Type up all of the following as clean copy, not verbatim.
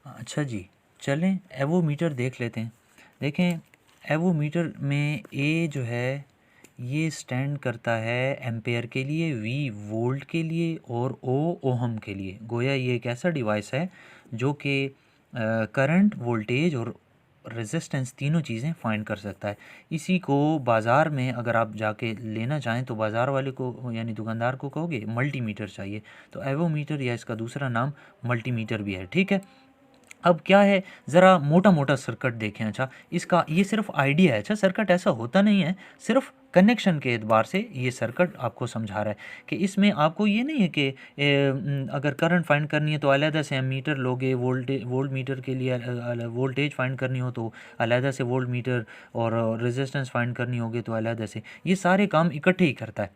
अच्छा जी, चलें एवोमीटर देख लेते हैं। देखें, एवोमीटर में ए जो है ये स्टैंड करता है एम्पेयर के लिए, वी वोल्ट के लिए और ओ ओहम के लिए। गोया ये एक ऐसा डिवाइस है जो कि करंट, वोल्टेज और रेजिस्टेंस तीनों चीज़ें फाइंड कर सकता है। इसी को बाज़ार में अगर आप जाके लेना चाहें तो बाज़ार वाले को यानी दुकानदार को कहोगे मल्टीमीटर चाहिए, तो एवोमीटर या इसका दूसरा नाम मल्टीमीटर भी है। ठीक है, अब क्या है, ज़रा मोटा मोटा सर्किट देखें। अच्छा, इसका ये सिर्फ आइडिया है। अच्छा, सर्किट ऐसा होता नहीं है, सिर्फ कनेक्शन के एतबार से ये सर्किट आपको समझा रहा है कि इसमें आपको ये नहीं है कि अगर करंट फाइंड करनी है तो अलहदा से एमीटर लोगे, वोल्ट मीटर के लिए वोल्टेज फाइंड करनी हो तो अलहदा से वोल्ट मीटर, और रेजिस्टेंस फाइंड करनी होगी तो अलहदा से। ये सारे काम इकट्ठे ही करता है।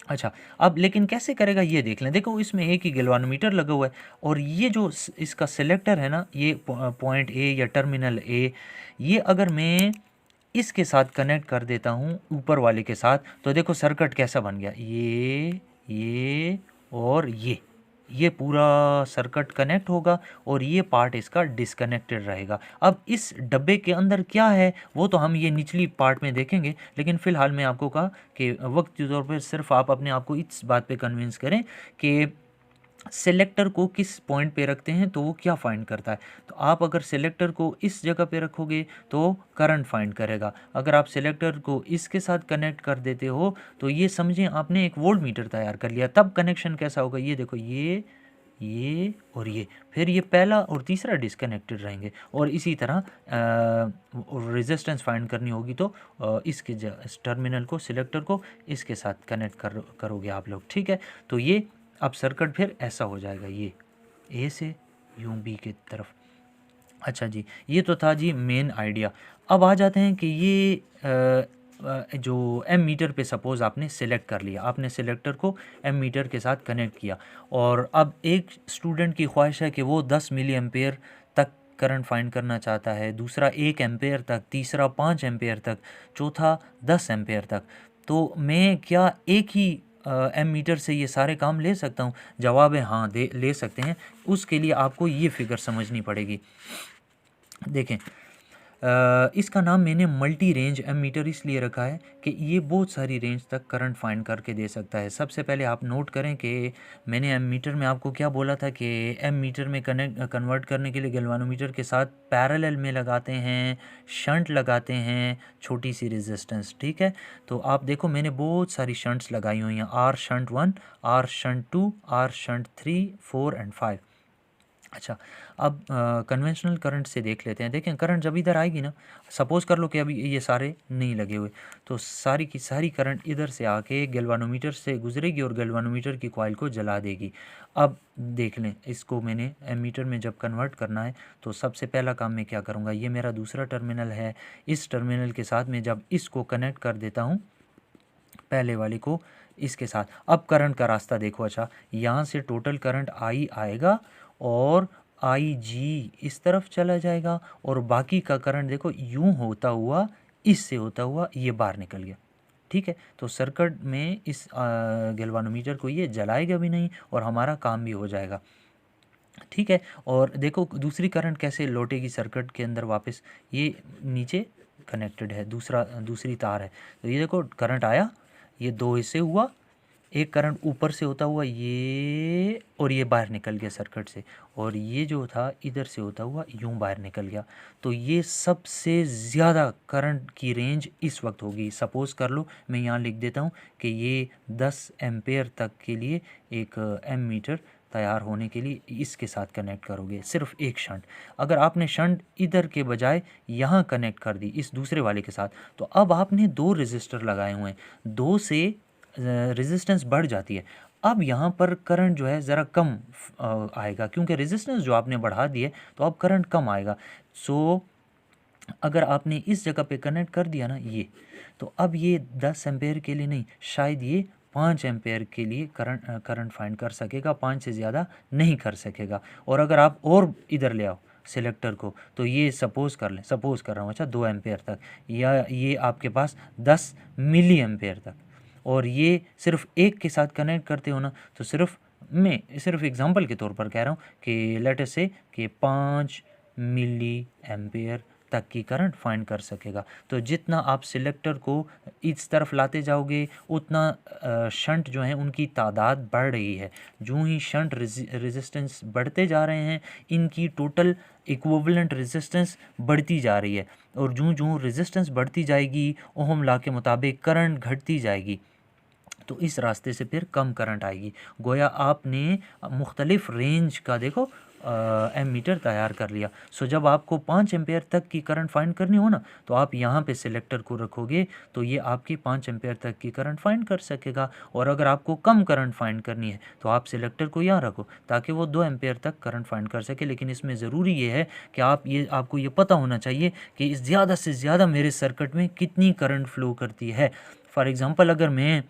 अच्छा, अब लेकिन कैसे करेगा ये देख लें। देखो, इसमें एक ही गैल्वानोमीटर लगा हुआ है और ये जो इसका सिलेक्टर है ना, ये पॉइंट ए या टर्मिनल ए, ये अगर मैं इसके साथ कनेक्ट कर देता हूँ ऊपर वाले के साथ, तो देखो सर्किट कैसा बन गया। ये और ये पूरा सर्किट कनेक्ट होगा और ये पार्ट इसका डिसकनेक्टेड रहेगा। अब इस डब्बे के अंदर क्या है वो तो हम ये निचली पार्ट में देखेंगे, लेकिन फ़िलहाल मैं आपको कहा कि वक्त के तौर पर सिर्फ आप अपने आप को इस बात पे कन्विंस करें कि सेलेक्टर को किस पॉइंट पे रखते हैं तो वो क्या फाइंड करता है। तो आप अगर सेलेक्टर को इस जगह पे रखोगे तो करंट फाइंड करेगा। अगर आप सेलेक्टर को इसके साथ कनेक्ट कर देते हो तो ये समझें आपने एक वोल्ट मीटर तैयार कर लिया। तब कनेक्शन कैसा होगा, ये देखो, ये और ये, फिर ये पहला और तीसरा डिसकनेक्टेड रहेंगे। और इसी तरह रेजिस्टेंस फाइंड करनी होगी तो इसके इस टर्मिनल को, सिलेक्टर को इसके साथ कनेक्ट करोगे आप लोग। ठीक है, तो ये अब सर्किट फिर ऐसा हो जाएगा, ये ए से यूं बी की तरफ। अच्छा जी, ये तो था जी मेन आइडिया। अब आ जाते हैं कि ये जो एम मीटर पे सपोज़ आपने सेलेक्ट कर लिया, आपने सेलेक्टर को एम मीटर के साथ कनेक्ट किया, और अब एक स्टूडेंट की ख्वाहिश है कि वो 10 मिली एम्पेयर तक करंट फाइंड करना चाहता है, दूसरा 1 एम्पेयर तक, तीसरा 5 एम्पेयर तक, चौथा 10 एम्पेयर तक। तो मैं क्या एक ही एम मीटर से ये सारे काम ले सकता हूँ? जवाब है हाँ, ले सकते हैं। उसके लिए आपको ये फिगर समझनी पड़ेगी। देखें, इसका नाम मैंने मल्टी रेंज एम मीटर इसलिए रखा है कि ये बहुत सारी रेंज तक करंट फाइंड करके दे सकता है। सबसे पहले आप नोट करें कि मैंने एम मीटर में आपको क्या बोला था कि एम मीटर में कन्वर्ट करने के लिए गैल्वानोमीटर के साथ पैरेलल में लगाते हैं, शंट लगाते हैं, छोटी सी रेजिस्टेंस। ठीक है, तो आप देखो मैंने बहुत सारी शंट्स लगाई हुई हैं, R shunt 1, R shunt 2, R shunt 3, 4 and 5। अच्छा, अब कन्वेंशनल करंट से देख लेते हैं। देखें, करंट जब इधर आएगी ना, सपोज़ कर लो कि अभी ये सारे नहीं लगे हुए, तो सारी की सारी करंट इधर से आके गैल्वानोमीटर से गुजरेगी और गैल्वानोमीटर की कॉइल को जला देगी। अब देख लें, इसको मैंने एमीटर में जब कन्वर्ट करना है तो सबसे पहला काम मैं क्या करूँगा, ये मेरा दूसरा टर्मिनल है, इस टर्मिनल के साथ मैं जब इसको कनेक्ट कर देता हूँ, पहले वाले को इसके साथ, अब करंट का रास्ता देखो। अच्छा, यहाँ से टोटल करंट आई आएगा और आई जी इस तरफ चला जाएगा, और बाकी का करंट देखो यूं होता हुआ, इससे होता हुआ ये बाहर निकल गया। ठीक है, तो सर्किट में इस गैल्वानोमीटर को ये जलाएगा भी नहीं और हमारा काम भी हो जाएगा। ठीक है, और देखो दूसरी करंट कैसे लौटेगी सर्किट के अंदर वापस, ये नीचे कनेक्टेड है, दूसरी तार है, तो ये देखो करंट आया, ये दो हिस्से हुआ, एक करंट ऊपर से होता हुआ ये, और ये बाहर निकल गया सर्किट से, और ये जो था इधर से होता हुआ यूं बाहर निकल गया। तो ये सबसे ज़्यादा करंट की रेंज इस वक्त होगी। सपोज़ कर लो मैं यहाँ लिख देता हूँ कि ये 10 एम्पेयर तक के लिए एक एम मीटर तैयार होने के लिए इसके साथ कनेक्ट करोगे, सिर्फ एक शंट। अगर आपने शंट इधर के बजाय यहाँ कनेक्ट कर दी इस दूसरे वाले के साथ, तो अब आपने दो रेजिस्टर लगाए हुए हैं, दो से रेजिस्टेंस बढ़ जाती है। अब यहाँ पर करंट जो है ज़रा कम आएगा, क्योंकि रेजिस्टेंस जो आपने बढ़ा दी है तो अब करंट कम आएगा। सो अगर आपने इस जगह पे कनेक्ट कर दिया ना ये, तो अब ये 10 एम्पेयर के लिए नहीं, शायद ये 5 एम्पेयर के लिए करंट फाइंड कर सकेगा, 5 से ज़्यादा नहीं कर सकेगा। और अगर आप और इधर ले आओ सिलेक्टर को, तो ये सपोज़ कर लें, सपोज़ कर रहा हूँ, अच्छा 2 एम्पेयर तक, या ये आपके पास 10 मिली एम्पेयर तक, और ये सिर्फ एक के साथ कनेक्ट करते हो ना तो सिर्फ मैं सिर्फ एग्जांपल के तौर पर कह रहा हूँ कि लेट अस से कि 5 मिली एम्पेयर तक की करंट फाइंड कर सकेगा। तो जितना आप सिलेक्टर को इस तरफ लाते जाओगे उतना शंट जो हैं उनकी तादाद बढ़ रही है। जो ही शंट रेजिस्टेंस बढ़ते जा रहे हैं इनकी टोटल इक्विवेलेंट रेजिस्टेंस बढ़ती जा रही है, और जो जो रेजिस्टेंस बढ़ती जाएगी ओहम लॉ के मुताबिक करंट घटती जाएगी। तो इस रास्ते से फिर कम करंट आएगी। गोया आपने मुख्तलिफ रेंज का देखो एम मीटर तैयार कर लिया। सो जब आपको 5 एम्पेयर तक की करंट फाइंड करनी हो ना, तो आप यहाँ पे सिलेक्टर को रखोगे तो ये आपकी 5 एम्पेयर तक की करंट फाइंड कर सकेगा। और अगर आपको कम करंट फाइंड करनी है तो आप सिलेक्टर को यहाँ रखो ताकि वो 2 एम्पेयर तक करंट फाइंड कर सके। लेकिन इसमें ज़रूरी ये है कि आपको ये पता होना चाहिए कि ज़्यादा से ज़्यादा मेरे सर्किट में कितनी करंट फ्लो करती है। फॉर एग्ज़ाम्पल अगर मैं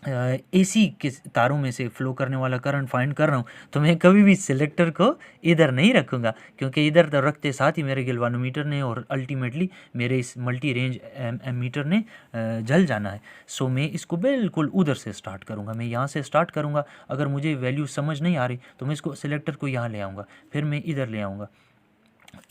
एसी के तारों में से फ़्लो करने वाला करंट फाइंड कर रहा हूँ तो मैं कभी भी सिलेक्टर को इधर नहीं रखूँगा, क्योंकि इधर तो रखते साथ ही मेरे गैल्वानोमीटर ने और अल्टीमेटली मेरे इस मल्टी रेंज एमीटर ने जल जाना है। सो मैं इसको बिल्कुल उधर से स्टार्ट करूँगा, मैं यहाँ से स्टार्ट करूँगा। अगर मुझे वैल्यू समझ नहीं आ रही तो मैं इसको सिलेक्टर को यहाँ ले आऊँगा, फिर मैं इधर ले आऊँगा।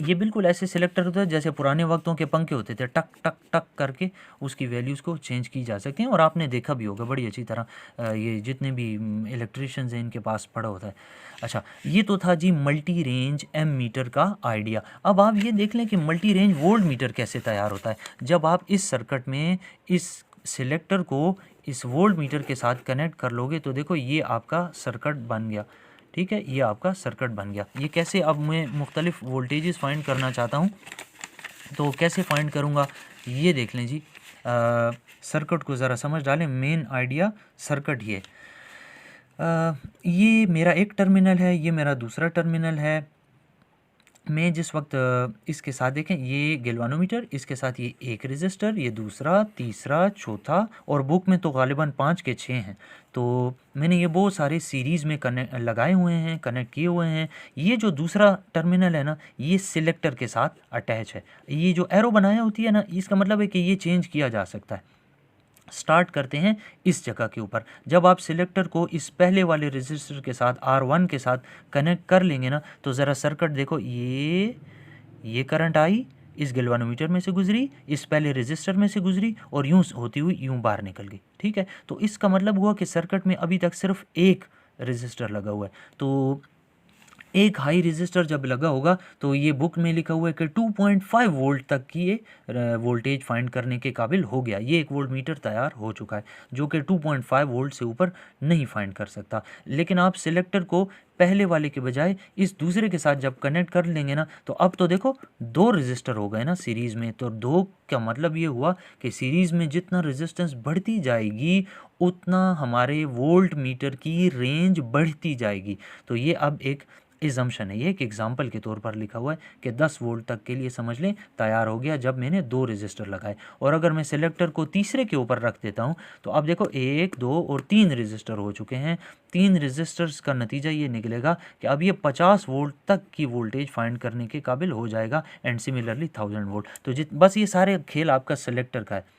ये बिल्कुल ऐसे सिलेक्टर होता है जैसे पुराने वक्तों के पंखे होते थे, टक टक टक करके उसकी वैल्यूज़ को चेंज की जा सकती हैं। और आपने देखा भी होगा बड़ी अच्छी तरह, ये जितने भी इलेक्ट्रिशियंस हैं इनके पास पड़ा होता है। अच्छा, ये तो था जी मल्टी रेंज एम मीटर का आइडिया। अब आप ये देख लें कि मल्टी रेंज वोल्ट मीटर कैसे तैयार होता है। जब आप इस सर्किट में इस सिलेक्टर को इस वोल्ट मीटर के साथ कनेक्ट कर लोगे तो देखो ये आपका सर्किट बन गया। ठीक है, ये आपका सर्किट बन गया। ये कैसे, अब मैं मुख्तलिफ वोल्टेजेस फाइंड करना चाहता हूँ तो कैसे फाइंड करूँगा ये देख लें जी। सर्किट को ज़रा समझ डालें। मेन आइडिया सर्किट ये मेरा एक टर्मिनल है, ये मेरा दूसरा टर्मिनल है। मैं जिस वक्त इसके साथ देखें ये गैल्वानोमीटर, इसके साथ ये एक रेजिस्टर, ये दूसरा, तीसरा, चौथा, और बुक में तो गालिबन 5 के 6 हैं। तो मैंने ये बहुत सारे सीरीज़ में कनेक्ट लगाए हुए हैं, कनेक्ट किए हुए हैं। ये जो दूसरा टर्मिनल है ना ये सिलेक्टर के साथ अटैच है। ये जो एरो बनाया होती है ना इसका मतलब है कि ये चेंज किया जा सकता है। स्टार्ट करते हैं इस जगह के ऊपर। जब आप सिलेक्टर को इस पहले वाले रेजिस्टर के साथ R1 के साथ कनेक्ट कर लेंगे ना तो ज़रा सर्किट देखो, ये करंट आई, इस गैल्वानोमीटर में से गुजरी, इस पहले रेजिस्टर में से गुजरी और यूं होती हुई यूं बाहर निकल गई। ठीक है, तो इसका मतलब हुआ कि सर्किट में अभी तक सिर्फ एक रेजिस्टर लगा हुआ है। तो एक हाई रेजिस्टर जब लगा होगा तो ये बुक में लिखा हुआ है कि 2.5 वोल्ट तक की ये वोल्टेज फाइंड करने के काबिल हो गया। ये एक वोल्ट मीटर तैयार हो चुका है जो कि 2.5 वोल्ट से ऊपर नहीं फाइंड कर सकता। लेकिन आप सिलेक्टर को पहले वाले के बजाय इस दूसरे के साथ जब कनेक्ट कर लेंगे ना तो अब तो देखो 2 रेजिस्टर हो गए ना सीरीज़ में। तो 2 का मतलब ये हुआ कि सीरीज़ में जितना रेजिस्टेंस बढ़ती जाएगी उतना हमारे वोल्ट मीटर की रेंज बढ़ती जाएगी। तो ये अब एक इजम्पशन है, ये एक एग्जाम्पल के तौर पर लिखा हुआ है कि 10 वोल्ट तक के लिए समझ लें तैयार हो गया जब मैंने 2 रेजिस्टर लगाए। और अगर मैं सिलेक्टर को तीसरे के ऊपर रख देता हूं तो अब देखो 1, 2 और 3 रेजिस्टर हो चुके हैं। 3 रेजिस्टर्स का नतीजा ये निकलेगा कि अब ये 50 वोल्ट तक की वोल्टेज फाइंड करने के काबिल हो जाएगा, एंड सिमिलरली 1000 वोल्ट। तो बस ये सारे खेल आपका सिलेक्टर का है।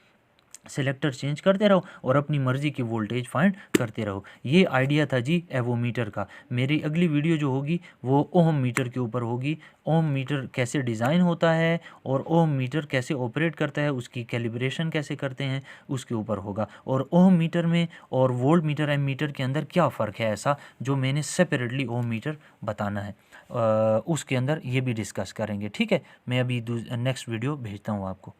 सिलेक्टर चेंज करते रहो और अपनी मर्ज़ी की वोल्टेज फाइंड करते रहो। ये आइडिया था जी एवोमीटर का। मेरी अगली वीडियो जो होगी वो ओम मीटर के ऊपर होगी। ओम मीटर कैसे डिज़ाइन होता है और ओम मीटर कैसे ऑपरेट करता है, उसकी कैलिब्रेशन कैसे करते हैं, उसके ऊपर होगा। और ओम मीटर में और वोल्ट मीटर एम मीटर के अंदर क्या फ़र्क है ऐसा जो मैंने सेपरेटली ओम मीटर बताना है, उसके अंदर ये भी डिस्कस करेंगे। ठीक है, मैं अभी नेक्स्ट वीडियो भेजता हूँ आपको।